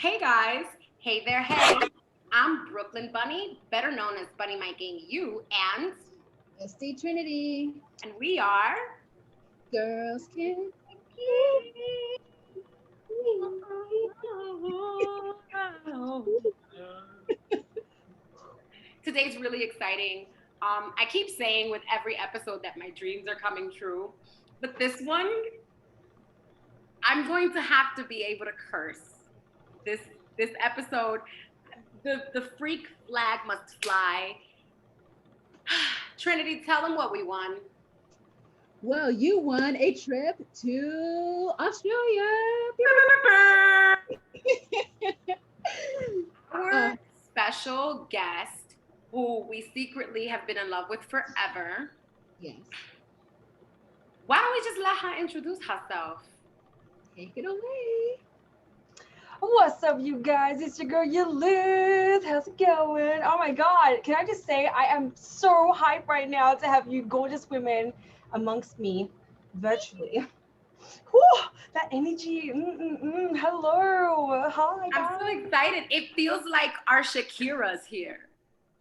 Hey guys, hey there, hey. I'm Brooklyn Bunny, better known as Bunny Miking You, SD Trinity. and we are. Girls can Today's really exciting. I keep saying with every episode that my dreams are coming true, but this one, I'm going to have to be able to curse. This this episode, the freak flag must fly. Trinity, tell them what we won. Well, you won a trip to Australia. Our uh, special guest, who we secretly have been in love with forever. yes, Why don't we just let her introduce herself? take it away. What's up, you guys? It's your girl, Liz. How's it going? Oh my God. Can I just say, I am so hyped right now to have you gorgeous women amongst me virtually. Whew, that energy. Hello. Hi, I'm so guys. excited. It feels like our Shakira's here.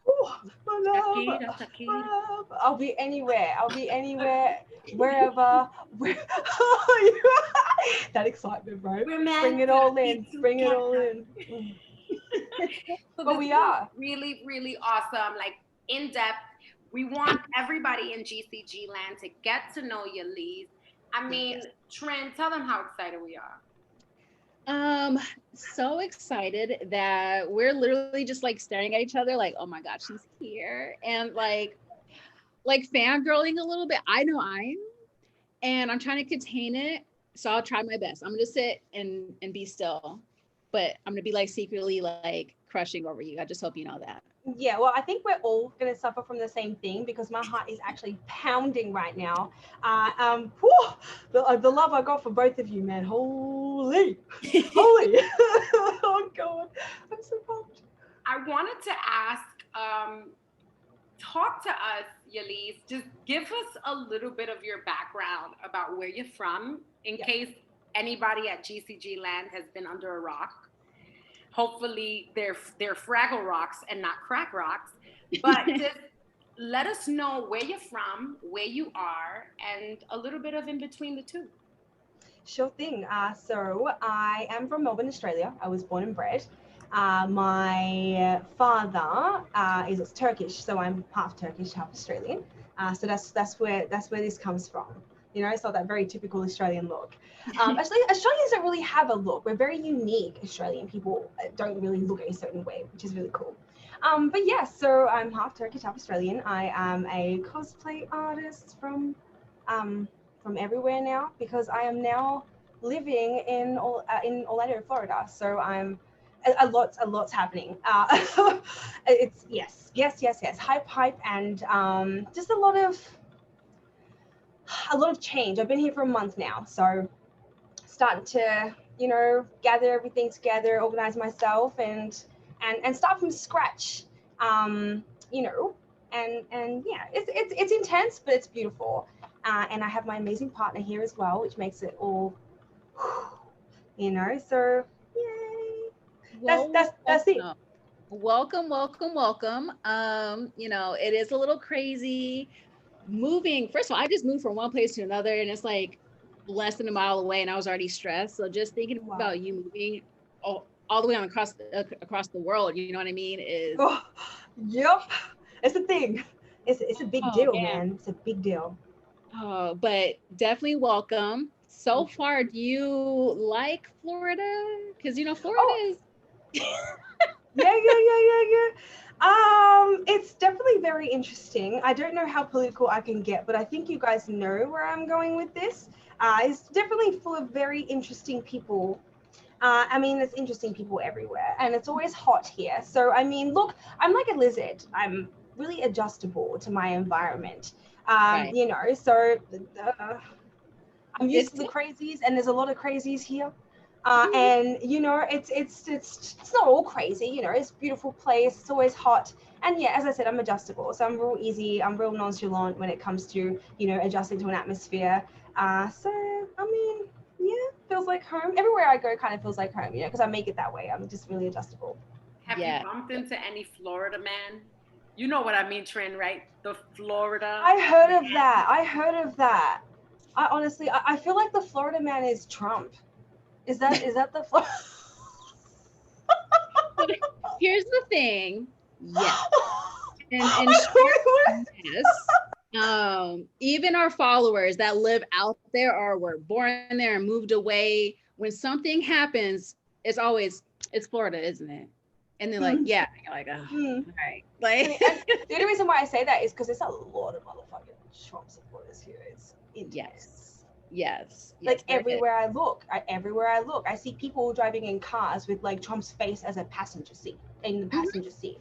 Whew, my love. Shakira, Shakira. I'll be anywhere. I'll be anywhere, wherever. Where... that excitement, bro. We're meant Bring it to all be in. Bring it all together. in. So But this we is are. really, really awesome. Like in depth. We want everybody in GCG land to get to know you, Lise. I mean, Yes. Trent, tell them how excited we are. So excited that we're literally just like staring at each other, like, oh my God, she's here. And like fangirling a little bit. I know I am. And I'm trying to contain it. So I'll try my best. I'm gonna sit and be still. But I'm gonna be like secretly like crushing over you. I just hope you know that. Yeah, well, I think we're all going to suffer from the same thing because my heart is actually pounding right now. Whew, the love I got for both of you, man. Holy, holy. Oh, God. I'm so pumped. I wanted to ask, talk to us, Yelise. Just give us a little bit of your background about where you're from, in Yeah. case anybody at GCG land has been under a rock. Hopefully, they're Fraggle rocks and not crack rocks. But just let us know where you're from, where you are, and a little bit of in between the two. Sure thing. So I am from Melbourne, Australia. I was born and bred. My father is Turkish, so I'm half Turkish, half Australian. So that's where this comes from. You know, it's not that very typical Australian look. Actually, Australians don't really have a look. We're very unique. Australian people don't really look a certain way, which is really cool. But yeah, so I'm half Turkish, half Australian. I am a cosplay artist um, from everywhere now because I am now living in Orlando, Florida. So I'm a lot's happening. It's yes, hype, and just a lot of change. I've been here for a month now, so starting to gather everything together, organize myself, and start from scratch. Um, you know, and yeah, it's intense, but it's beautiful. And I have my amazing partner here as well, which makes it all, So yay! That's Well, that's that's it. welcome. It is a little crazy moving. First of all, I just moved from one place to another, and it's like less than a mile away, and I was already stressed. So just thinking about Wow. you moving all the way on across the world, you know what I mean? Is Oh, yep. It's a thing. It's a big oh deal, man. man. It's a big deal. Oh, but definitely welcome. So Thank you. far, do you like Florida? Because Florida Oh, is yeah. It's definitely very interesting. I don't know how political I can get, but I think you guys know where I'm going with this. It's definitely full of very interesting people. I mean, there's interesting people everywhere, and it's always hot here. So, I mean, look, I'm like a lizard. I'm really adjustable to my environment. right. So I'm used It's to the crazies, and there's a lot of crazies here. And it's not all crazy. It's a beautiful place. It's always hot, and yeah, as I said, I'm adjustable, so I'm real easy. I'm real nonchalant when it comes to adjusting to an atmosphere. So I mean, yeah. feels like home. Everywhere I go kind of feels like home, you know, because I make it that way. I'm just really adjustable. Have Yeah. you bumped into any Florida man? You know what I mean, Trin, right? The Florida. I heard of that. I honestly, I feel like the Florida man is Trump. Is that the Florida? Here's the thing. Yes. And yes. Even our followers that live out there or were born there and moved away, when something happens, it's Florida, isn't it? And they're like, yeah, you're like, oh, all right. Like, the only reason why I say that is because there's a lot of motherfucking Trump supporters here. It's intense. Yes. Like everywhere I look, I see people driving in cars with like Trump's face as a passenger seat in the passenger seat.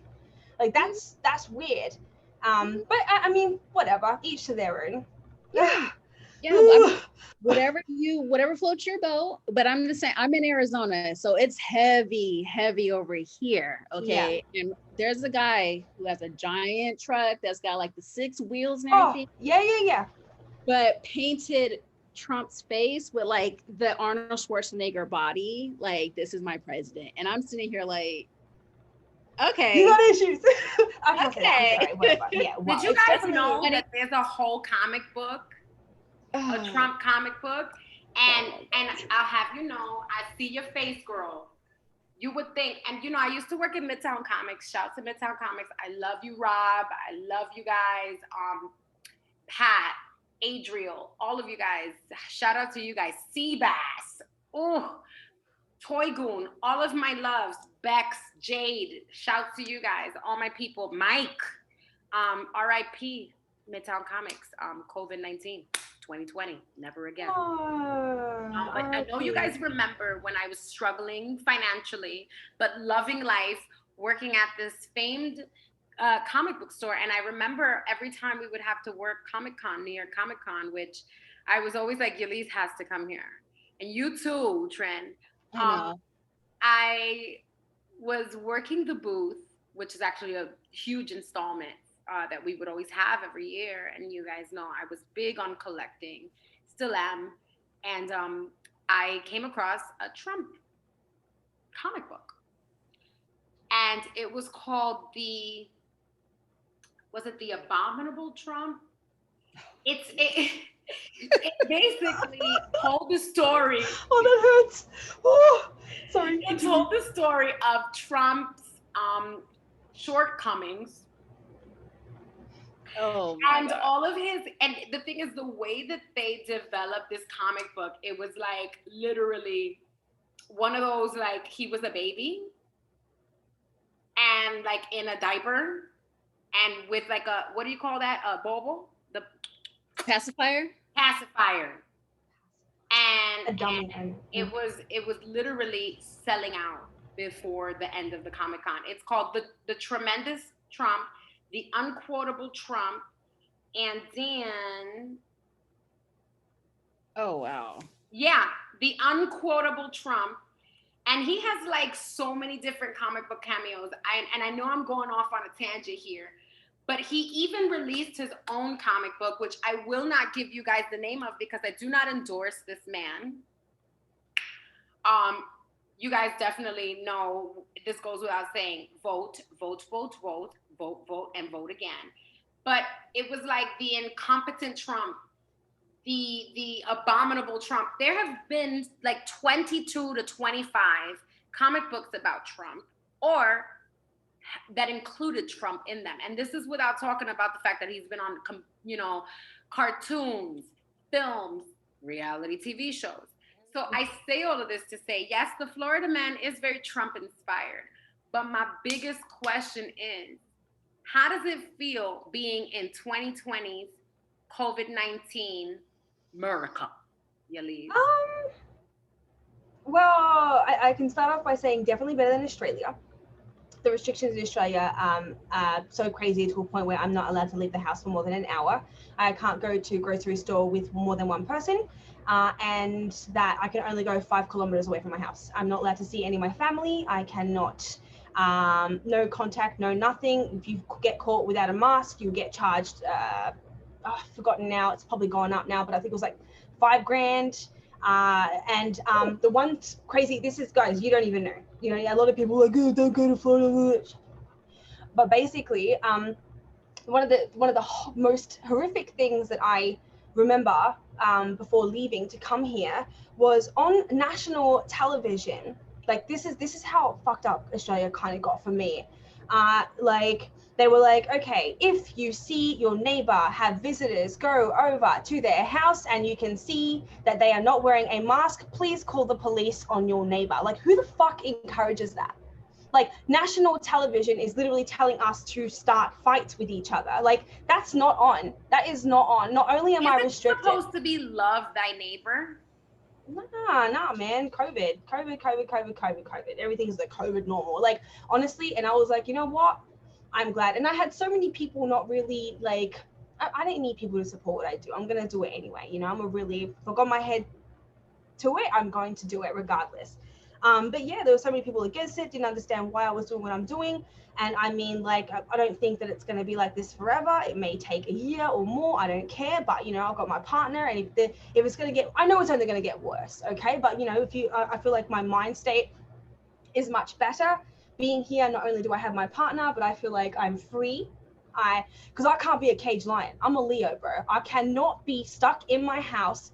Like that's weird. But I mean, whatever, each to their own. Yeah. I mean, whatever floats your boat. But I'm just saying, I'm in Arizona, so it's heavy over here. Okay. Yeah. And there's a guy who has a giant truck that's got like the 6 wheels and everything. Yeah. But painted Trump's face with like the Arnold Schwarzenegger body, like, this is my president. And I'm sitting here like, okay. You got issues. Okay. I'm sorry, yeah. Well, did you guys know that there's a whole comic book, a Trump comic book? And I'll have you know, I see your face, girl. You would think, and you know, I used to work at Midtown Comics. Shout to Midtown Comics. I love you, Rob. I love you guys. Pat, Adriel, all of you guys. Shout out to you guys. Seabass. Oh, Toy Goon, all of my loves. Bex, Jade, shout to you guys, all my people. Mike, RIP, Midtown Comics, COVID-19, 2020, never again. But I know you guys remember when I was struggling financially, but loving life, working at this famed comic book store. And I remember every time we would have to work Comic-Con, New York Comic-Con, which I was always like, Yelise has to come here. And you too, Trin. I was working the booth, which is actually a huge installment that we would always have every year. And you guys know I was big on collecting, still am. And I came across a Trump comic book. And it was called was it The Abominable Trump? It basically told the story. Oh, that hurts. Oh, sorry. It told the story of Trump's shortcomings. And all of his, and the thing is, the way that they developed this comic book, it was like literally one of those, like, he was a baby and like in a diaper and with like a, what do you call that? A bobo? The pacifier. And it was literally selling out before the end of the Comic-Con. It's called the Tremendous Trump, The Unquotable Trump, and then oh wow. Yeah, The Unquotable Trump. And he has like so many different comic book cameos. I know I'm going off on a tangent here, but he even released his own comic book, which I will not give you guys the name of because I do not endorse this man. You guys definitely know this goes without saying, vote, and vote again. But it was like the incompetent Trump, the abominable Trump. There have been like 22 to 25 comic books about Trump, or that included Trump in them. And this is without talking about the fact that he's been on, cartoons, films, reality TV shows. So I say all of this to say, yes, the Florida man is very Trump inspired. But my biggest question is, how does it feel being in 2020's COVID-19 America, Yelise? Well, I can start off by saying definitely better than Australia. The restrictions in Australia are so crazy to a point where I'm not allowed to leave the house for more than an hour. I can't go to grocery store with more than one person, and that I can only go 5 kilometers away from my house. I'm not allowed to see any of my family. I cannot, no contact, no nothing. If you get caught without a mask, you get charged, I've forgotten now, it's probably gone up now, but I think it was like $5,000. The one crazy, this is, guys, you don't even know. You know, a lot of people are like, oh, don't go to Florida. But basically, one of the most horrific things that I remember before leaving to come here was on national television. Like, this is how fucked up Australia kind of got for me. Like, they were like, okay, if you see your neighbor have visitors go over to their house and you can see that they are not wearing a mask, please call the police on your neighbor. Like, who the fuck encourages that? Like, national television is literally telling us to start fights with each other. Like, that's not on. That is not on. Not only am I restricted. It's supposed to be love thy neighbor. Nah, man. COVID. Everything's the COVID normal. Like, honestly, and I was like, you know what? I'm glad. And I had so many people not really, like, I didn't need people to support what I do. I'm going to do it anyway. You know, if I got my head to it, I'm going to do it regardless. But yeah, there were so many people against it, didn't understand why I was doing what I'm doing. And I mean, like, I don't think that it's going to be like this forever. It may take a year or more. I don't care. But, you know, I've got my partner, and if it's going to get, I know it's only going to get worse. Okay. But, you know, I feel like my mind state is much better being here. Not only do I have my partner, but I feel like I'm free. Because I can't be a caged lion. I'm a Leo, bro. I cannot be stuck in my house,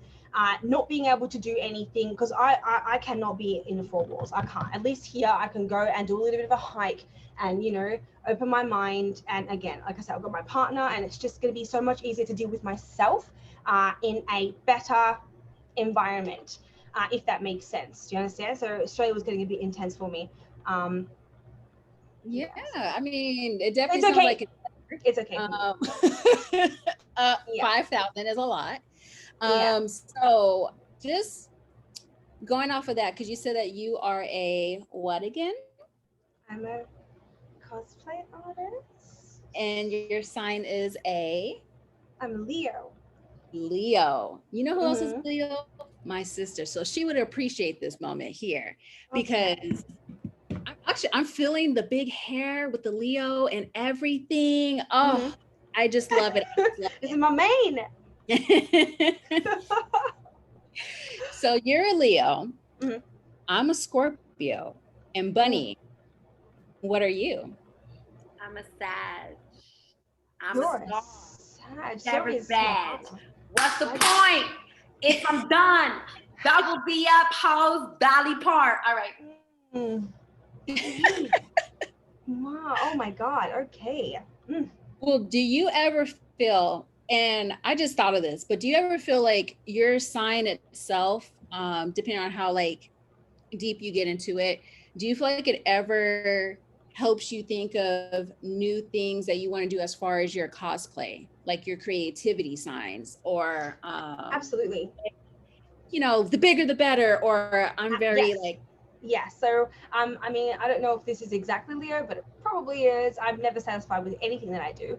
not being able to do anything, because I cannot be in the four walls. I can't. At least here I can go and do a little bit of a hike and, you know, open my mind. And again, like I said, I've got my partner, and it's just going to be so much easier to deal with myself in a better environment, if that makes sense. Do you understand? So Australia was getting a bit intense for me. Yeah, I mean, it definitely It's sounds okay. like It's okay. 5,000 is a lot. Yeah. So just going off of that, because you said that you are a what again? I'm a cosplay artist. And your sign is a? I'm Leo. Leo. You know who else is Mhm. Leo? My sister. So she would appreciate this moment here, because I'm feeling the big hair with the Leo and everything. Oh, I just love it. This is my main. So you're a Leo. Mhm. I'm a Scorpio. And Bunny, what are you? I'm a Sag. I'm You're a star. Sag. Never So is Sag. Sag. What's the point? If I'm done, that will be up, hoes, Dolly Park. All right. Mm. Wow. Oh my God. Okay. Well, do you ever feel, and I just thought of this, but do you ever feel like your sign itself, depending on how like deep you get into it, do you feel like it ever helps you think of new things that you want to do as far as your cosplay, like your creativity signs, or Absolutely. you know, the bigger the better, or I'm very yes. like, yeah. So I mean, I don't know if this is exactly Leo, but it probably is. I'm never satisfied with anything that I do.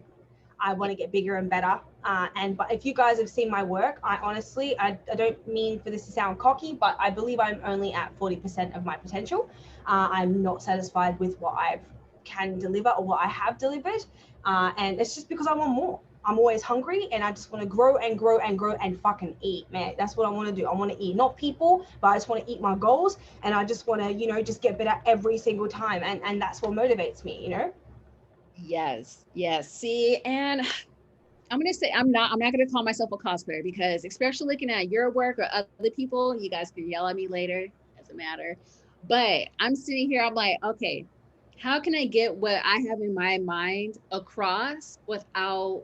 I want to get bigger and better. But if you guys have seen my work, I honestly, I don't mean for this to sound cocky, but I believe I'm only at 40% of my potential. I'm not satisfied with what I can deliver or what I have delivered. And it's just because I want more. I'm always hungry, and I just want to grow and grow and grow and fucking eat, man. That's what I want to do. I want to eat, not people, but I just want to eat my goals. And I just want to, you know, just get better every single time. And that's what motivates me, you know? yes. See, and I'm gonna say I'm not gonna call myself a cosplayer, because especially looking at your work or other people, you guys can yell at me later, doesn't matter. But I'm sitting here, I'm like, okay, how can I get what I have in my mind across without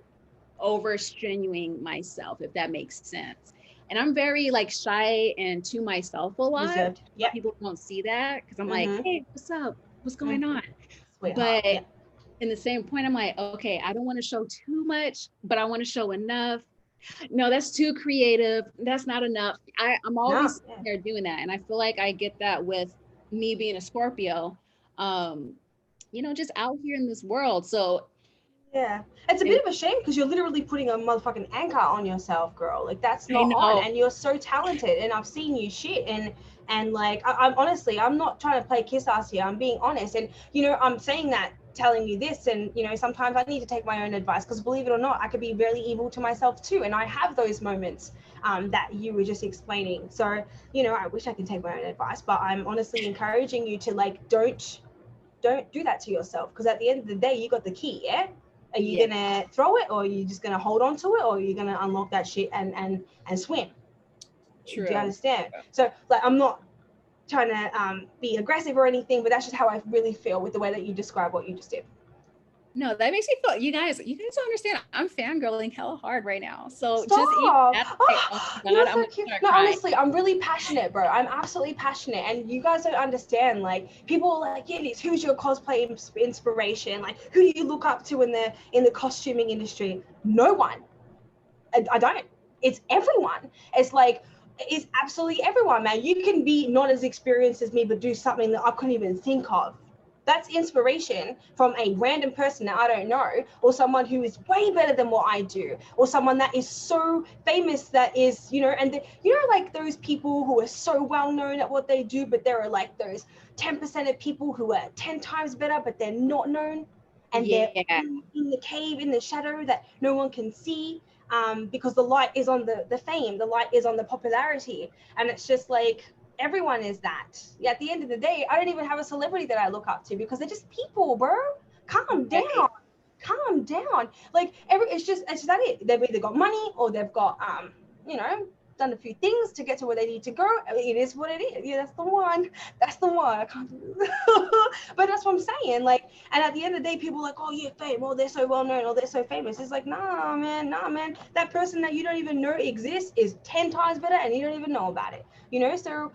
overstrenuing myself, if that makes sense? And I'm very like shy and to myself a lot. Reserved. Yep. People don't see that, because I'm like, hey, what's up? What's going on? Sweetheart. But in the same point, I'm like, okay, I don't want to show too much, but I want to show enough. No, that's too creative. That's not enough. I'm always there doing that. And I feel like I get that with me being a Scorpio, you know, just out here in this world. So yeah, it's a bit of a shame, because you're literally putting a motherfucking anchor on yourself, girl. Like, that's not on. And you're so talented, and I've seen you shit. And like, I'm honestly, I'm not trying to play kiss ass here. I'm being honest. And, you know, I'm saying that telling you this, and you know, sometimes I need to take my own advice, because believe it or not, I could be really evil to myself too, and I have those moments that you were just explaining. So you know, I wish I could take my own advice, but I'm honestly encouraging you to like don't do that to yourself, because at the end of the day, you got the key. Yeah, are you gonna throw it, or are you just gonna hold on to it, or are you gonna unlock that shit and swim? True. Do you understand? So like, I'm not trying to be aggressive or anything, but that's just how I really feel with the way that you describe what you just did. No, that makes me feel, you guys don't understand. I'm fangirling hella hard right now. So Stop. just even that, oh You're God, so cute. No, honestly, I'm really passionate, bro. I'm absolutely passionate, and you guys don't understand. Like, people are like, yeah, who's your cosplay inspiration? Like, who do you look up to in the costuming industry? No one. I don't. It's everyone. It's like, it's absolutely everyone, man. You can be not as experienced as me, but do something that I couldn't even think of. That's inspiration from a random person that I don't know, or someone who is way better than what I do, or someone that is so famous that is, you know, and you know, like those people who are so well known at what they do, but there are like those 10% of people who are 10 times better, but they're not known, and they're in the cave, in the shadow that no one can see, because the light is on the fame, the light is on the popularity, and it's just like, everyone is that. Yeah, at the end of the day, I don't even have a celebrity that I look up to, because they're just people, bro. Calm down. Calm down. Like, it's just that it. They've either got money, or they've got you know, done a few things to get to where they need to go. It is what it is. Yeah, that's the one. That's the one. I can't do this. But that's what I'm saying. Like, and at the end of the day, people are like, oh yeah, fame. Oh, they're so well known. Oh, they're so famous. It's like, nah, man. That person that you don't even know exists is 10 times better, and you don't even know about it. You know, so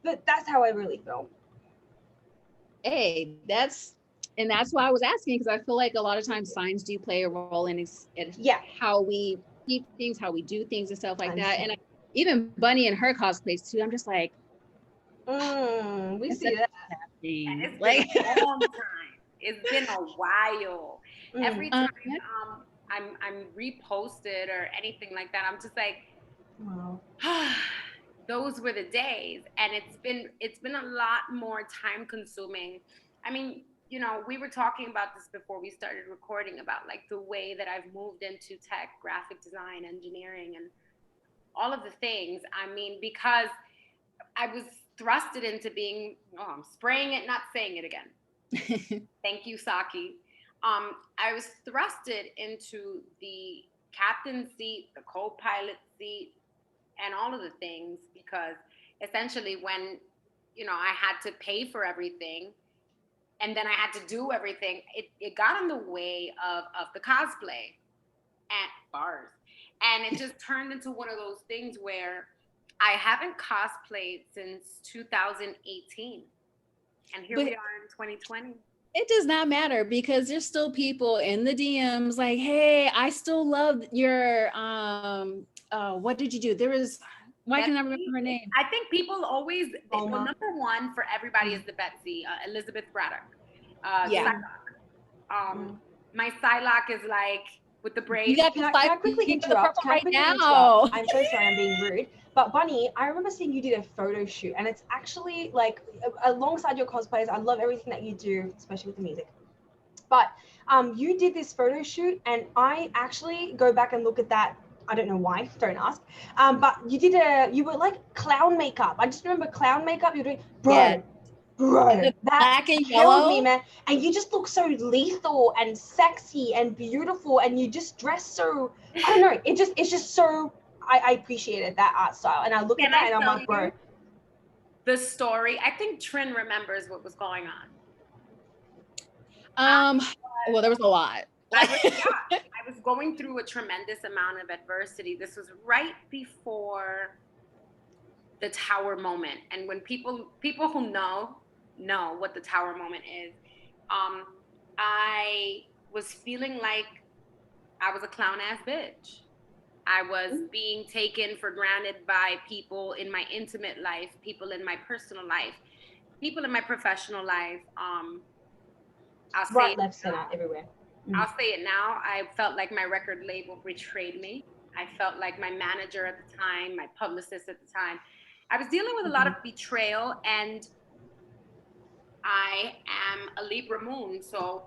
but that's how I really feel. Hey, that's why I was asking, because I feel like a lot of times signs do play a role in how we keep things, how we do things and stuff like that. And even Bunny and her cosplays too, I'm just like, we see that. It's like been a long time. It's been a while. Every time I'm reposted or anything like that, I'm just like, wow. Those were the days. And it's been a lot more time consuming. I mean, you know, we were talking about this before we started recording, about like the way that I've moved into tech, graphic design, engineering, and all of the things. I mean, because I was thrusted into being, I'm spraying it, not saying it again. Thank you, Saki. I was thrusted into the captain seat, the co-pilot seat, and all of the things, because essentially when, you know, I had to pay for everything, and then I had to do everything, it got in the way of the cosplay at bars. And it just turned into one of those things where I haven't cosplayed since 2018. And here we are in 2020. It does not matter, because there's still people in the DMs like, hey, I still love your, what did you do? There was, why can I remember her name? I think people always, well, number one for everybody is the Betsy, Elizabeth Braddock. Psylocke. My Psylocke is like with the braids. Can I quickly interrupt? I'm so sorry, I'm being rude. But Bunny, I remember seeing you did a photo shoot, and it's actually like alongside your cosplays. I love everything that you do, especially with the music. But you did this photo shoot, and I actually go back and look at that. I don't know why, don't ask. But you were like clown makeup. I just remember clown makeup. You're doing, bro, that black and yellow, me, man. And you just look so lethal and sexy and beautiful, and you just dress so, I don't know, it's just so, I appreciated that art style, and I look at that and I'm like, bro. The story, I think Trin remembers what was going on. Well, there was a lot. I was going through a tremendous amount of adversity. This was right before the Tower moment. And when people who know what the Tower moment is, I was feeling like I was a clown ass bitch. I was being taken for granted by people in my intimate life, people in my personal life, people in my professional life. I'll say right, left, center, everywhere. I'll say it now. I felt like my record label betrayed me. I felt like my manager at the time, my publicist at the time, I was dealing with a lot of betrayal, and I am a Libra moon. So,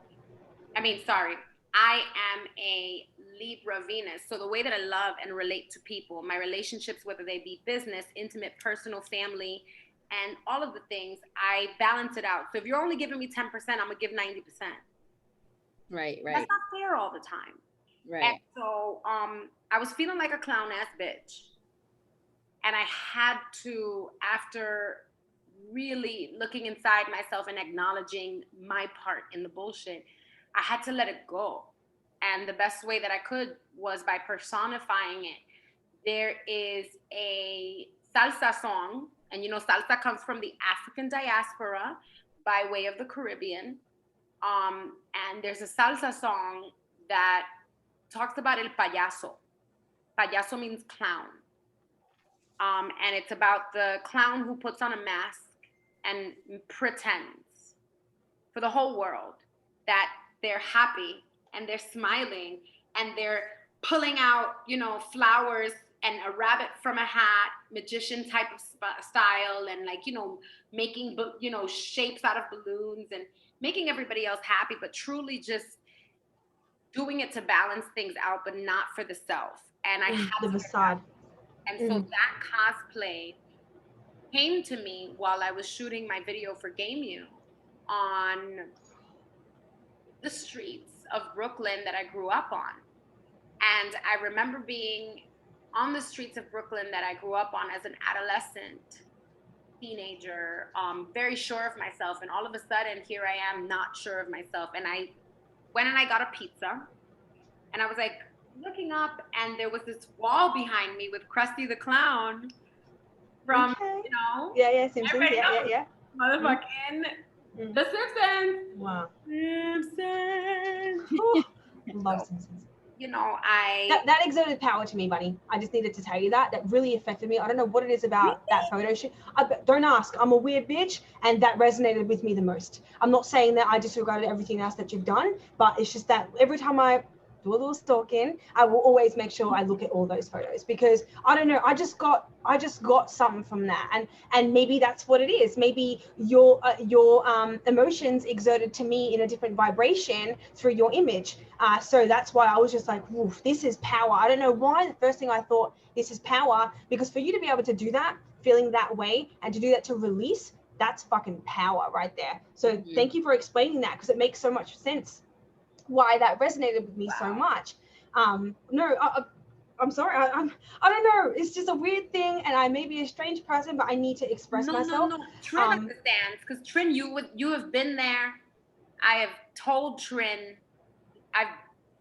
sorry, I am a Libra Venus. So the way that I love and relate to people, my relationships, whether they be business, intimate, personal, family, and all of the things, I balance it out. So if you're only giving me 10%, I'm gonna give 90%. Right, That's right, not fair all the time. And right. so I was feeling like a clown ass bitch. And I had to, after really looking inside myself and acknowledging my part in the bullshit, I had to let it go. And the best way that I could was by personifying it. There is a salsa song, and salsa comes from the African diaspora by way of the Caribbean. And there's a salsa song that talks about el payaso. Payaso means clown. And it's about the clown who puts on a mask and pretends for the whole world that they're happy and they're smiling and they're pulling out, flowers and a rabbit from a hat, magician type of style, and making, shapes out of balloons and making everybody else happy, but truly just doing it to balance things out, but not for the self. And I had The to facade. and so that cosplay came to me while I was shooting my video for Game You on the streets of Brooklyn that I grew up on. And I remember being on the streets of Brooklyn that I grew up on as an adolescent, teenager, very sure of myself. And all of a sudden, here I am, not sure of myself. And I went and I got a pizza. And I was like looking up, and there was this wall behind me with Krusty the Clown from, Yeah, Simpsons. Yeah. Motherfucking The Simpsons. Wow. Simpsons. Love Simpsons. That exerted power to me, Bunny. I just needed to tell you that. That really affected me. I don't know what it is about that photo shoot. Don't ask. I'm a weird bitch, and that resonated with me the most. I'm not saying that I disregarded everything else that you've done, but it's just that every time I do a little stalking, I will always make sure I look at all those photos, because I don't know, I just got something from that, and maybe that's what it is. Maybe your emotions exerted to me in a different vibration through your image. So that's why I was just like, woof, this is power. I don't know why the first thing I thought, this is power, because for you to be able to do that, feeling that way, and to do that to release, that's fucking power right there. So thank you for explaining that, because it makes so much sense why that resonated with me so much. No, I'm sorry. I don't know. It's just a weird thing, and I may be a strange person, but I need to express myself. No. Trin understands, because Trin, you have been there. I have told Trin, I've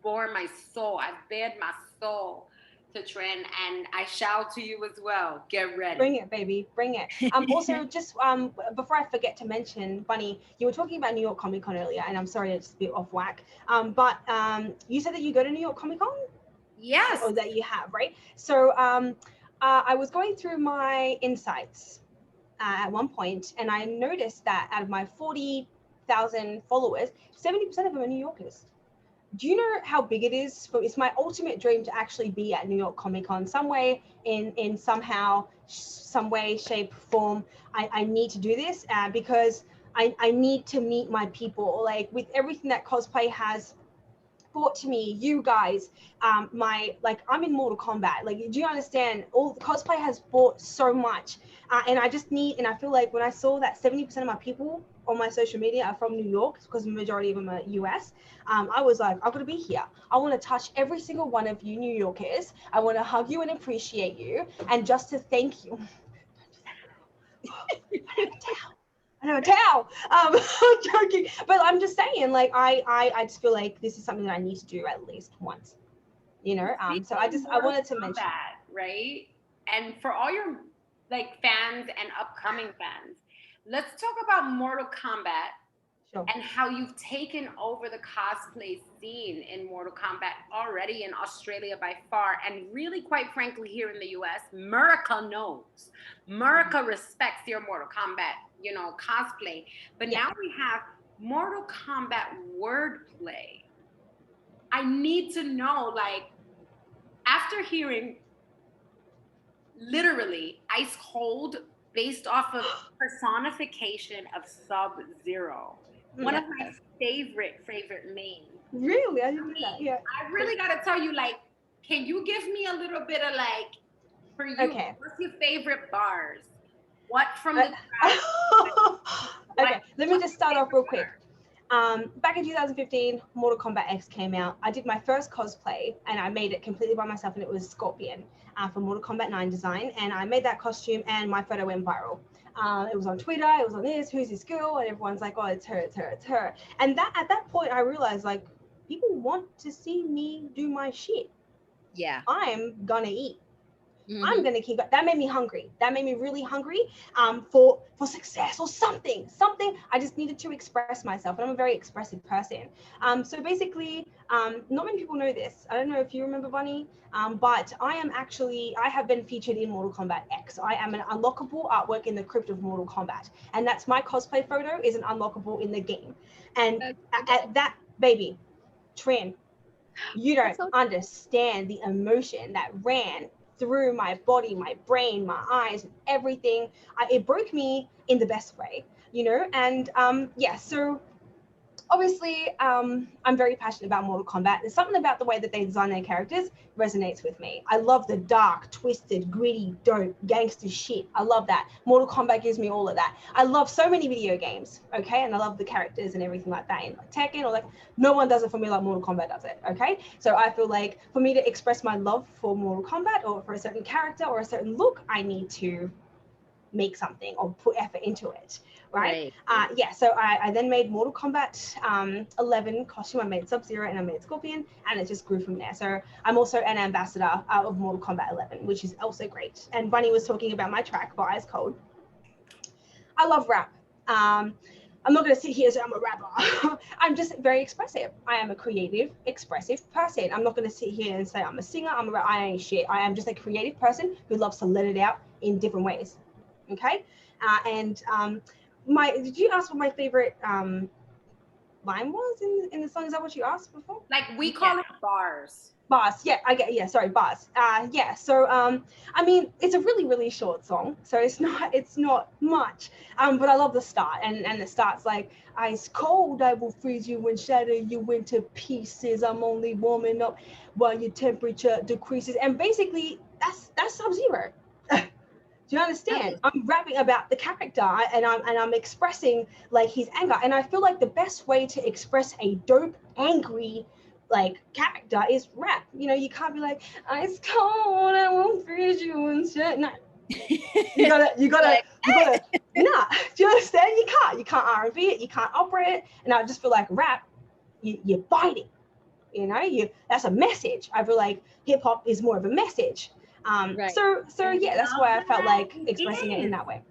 borne my soul. I've bared my soul to Trin, and I shall to you as well. Get ready. Bring it, baby. Bring it. Also, just before I forget to mention, Bunny, you were talking about New York Comic Con earlier, and I'm sorry to just be off whack. But you said that you go to New York Comic Con? Yes. Or that you have, right? So I was going through my insights at one point, and I noticed that out of my 40,000 followers, 70% of them are New Yorkers. Do you know how big it is? It's my ultimate dream to actually be at New York Comic Con some way, in somehow, some way, shape, form. I need to do this because I need to meet my people. Like, with everything that cosplay has brought to me, you guys, I'm in Mortal Kombat. Like, do you understand? All cosplay has brought so much, and I feel like when I saw that 70% of my people on my social media are from New York, because the majority of them are US, I was like, I've got to be here. I want to touch every single one of you New Yorkers. I want to hug you and appreciate you, and just to thank you. I have a towel. I'm joking, but I'm just saying, like, I just feel like this is something that I need to do at least once, so I wanted to mention that, right? And for all your fans and upcoming fans, let's talk about Mortal Kombat. Sure. And how you've taken over the cosplay scene in Mortal Kombat already in Australia by far, and really, quite frankly, here in the US, America knows. America respects your Mortal Kombat, cosplay. But now we have Mortal Kombat wordplay. I need to know, after hearing literally ice cold based off of personification of Sub-Zero. One of my favorite mains. Really? I didn't know that. Yeah. I really gotta tell you, like, can you give me a little bit of like, for you, Okay. what's your favorite bars? What from the Okay, let me just start off real quick. Back in 2015, Mortal Kombat X came out. I did my first cosplay and I made it completely by myself, and it was Scorpion for Mortal Kombat 9 design. And I made that costume and my photo went viral. It was on Twitter, it was on this, who's this girl? And everyone's like, oh, it's her, it's her, it's her. And that at that point, I realized like people want to see me do my shit. Yeah. I'm gonna eat. Mm-hmm. I'm gonna keep it. That made me hungry. That made me really hungry for success or something. I just needed to express myself, and I'm a very expressive person. So basically, not many people know this. I don't know if you remember, Bunny, but I have been featured in Mortal Kombat X. I am an unlockable artwork in the crypt of Mortal Kombat, and that's my cosplay photo is an unlockable in the game. And at that, baby, Trin, you don't understand the emotion that ran through my body, my brain, my eyes, everything. It broke me in the best way, you know? And so obviously, I'm very passionate about Mortal Kombat. There's something about the way that they design their characters resonates with me. I love the dark, twisted, gritty, dope, gangster shit. I love that. Mortal Kombat gives me all of that. I love so many video games, okay? And I love the characters and everything like that. And like Tekken, or like, no one does it for me like Mortal Kombat does it, okay? So I feel like for me to express my love for Mortal Kombat or for a certain character or a certain look, I need to make something or put effort into it, right? So I then made Mortal Kombat 11 costume. I made Sub-Zero and I made Scorpion, and it just grew from there. So I'm also an ambassador of Mortal Kombat 11, which is also great. And Bunny was talking about my track by Ice Cold. I love rap. I'm not going to sit here and say I'm a rapper. I'm just very expressive. I am a creative, expressive person. I'm not going to sit here and say I'm a singer. I ain't shit. I am just a creative person who loves to let it out in different ways. Okay, did you ask what my favorite line was in the song? Is that what you asked before? Like we call it bars. Bars, yeah, sorry, bars. So I mean, it's a really, really short song, so it's not much. But I love the start, and it starts like, ice cold, I will freeze you and shatter you into pieces. I'm only warming up while your temperature decreases. And basically, that's Sub-Zero. Do you understand? I'm rapping about the character, and I'm expressing like his anger. And I feel like the best way to express a dope, angry like character is rap. You know, you can't be like, ice cold, I won't freeze you and shit. No. You gotta nah. Do you understand? You can't R&B it, you can't operate it. And I just feel like rap, you bite it. You know, that's a message. I feel like hip hop is more of a message. So yeah, that's why I felt like expressing it in that way.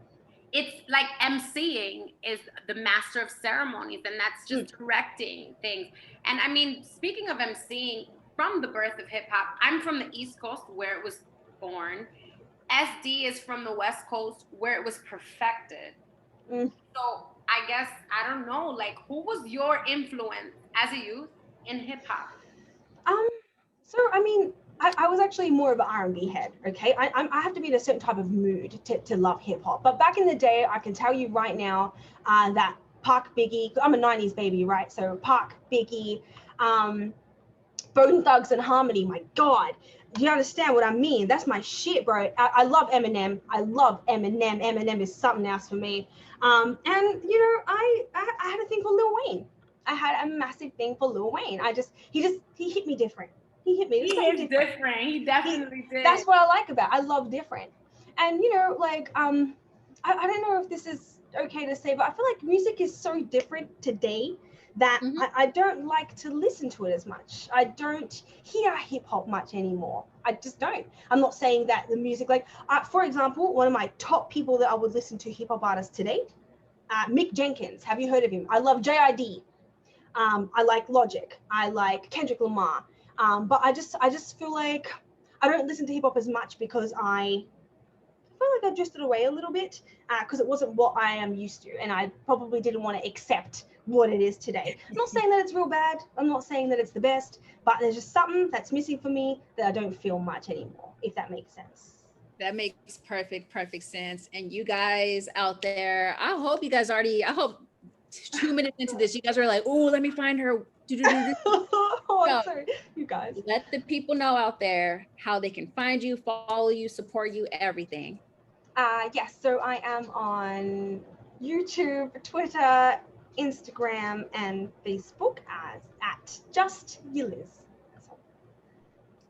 It's like emceeing is the master of ceremonies, and that's just directing things. And I mean, speaking of emceeing, from the birth of hip hop, I'm from the East Coast where it was born. SD is from the West Coast where it was perfected. So I guess, I don't know, like, who was your influence as a youth in hip hop? So I mean, I was actually more of an R&B head, okay? I have to be in a certain type of mood to love hip hop. But back in the day, I can tell you right now that Pac, Biggie, I'm a 90s baby, right? So Pac, Biggie, Bone Thugs and Harmony, my God. Do you understand what I mean? That's my shit, bro. I love Eminem. I love Eminem. Eminem is something else for me. And, you know, I had a thing for Lil Wayne. I had a massive thing for Lil Wayne. He hit me different. He hit me. He is different. He definitely did. That's what I like about it. I love different. And, you know, like, I don't know if this is okay to say, but I feel like music is so different today that I don't like to listen to it as much. I don't hear hip hop much anymore. I just don't. I'm not saying that the music, like, for example, one of my top people that I would listen to hip hop artists today, Mick Jenkins. Have you heard of him? I love JID. I like Logic. I like Kendrick Lamar. But I just feel like I don't listen to hip hop as much because I feel like I drifted away a little bit because it wasn't what I am used to, and I probably didn't want to accept what it is today. I'm not saying that it's real bad. I'm not saying that it's the best, but there's just something that's missing for me that I don't feel much anymore, if that makes sense. That makes perfect sense. And you guys out there, I hope 2 minutes into this, you guys are like, oh, let me find her. Oh, I'm No. sorry, you guys. Let the people know out there how they can find you, follow you, support you, everything. Yes, so I am on YouTube, Twitter, Instagram, and Facebook as at Just Yiliz.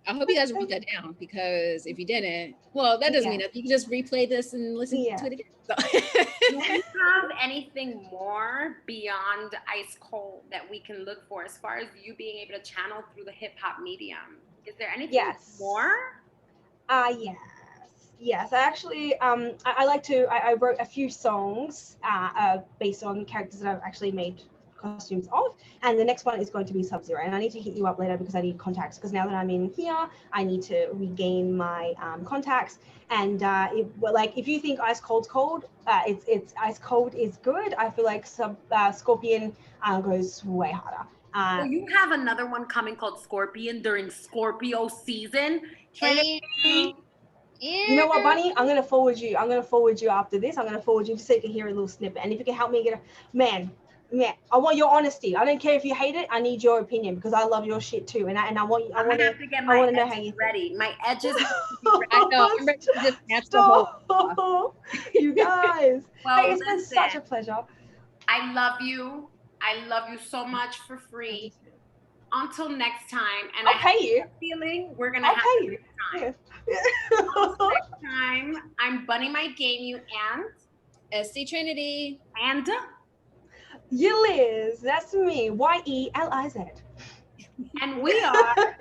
I hope you guys wrote that down, because if you didn't, well, that doesn't mean that. You can just replay this and listen to it again. So. Do we have anything more beyond Ice Cold that we can look for as far as you being able to channel through the hip hop medium? Is there anything more? Yes. I actually I wrote a few songs based on characters that I've actually made costumes of, and the next one is going to be Sub-Zero, and I need to hit you up later because I need contacts, because now that I'm in here I need to regain my contacts, and if you think Ice Cold's cold, it's Ice Cold is good. I feel like Scorpion goes way harder. So you have another one coming called Scorpion during Scorpio season. You know what, Bunny? I'm gonna forward you after this. I'm gonna forward you so you can hear a little snippet, and if you can help me get man, I want your honesty. I don't care if you hate it. I need your opinion, because I love your shit too, and I want to get my edges ready. My edges. I know. I'm ready to just catch the whole. You guys. Well, hey, it's been such a pleasure. I love you. I love you so much for free. Until next time, and I'll pay you. Feeling we're gonna have a good time. Until next time, I'm Bunny Might Game You and SC Trinity and Yiliz. That's me. YELIZ. And we are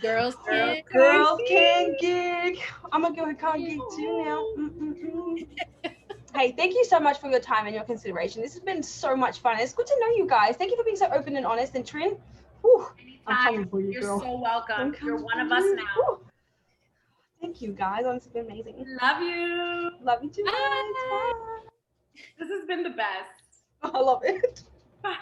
Girls Can Gig. I'm a girl who can't gig too now. Hey, thank you so much for your time and your consideration. This has been so much fun. It's good to know you guys. Thank you for being so open and honest. And Trin, I'm coming for you, girl. You're so welcome. You're one of us now. Woo. Thank you, guys. This has been amazing. Love you. Love you too, guys. Bye. This has been the best. I love it. Bye.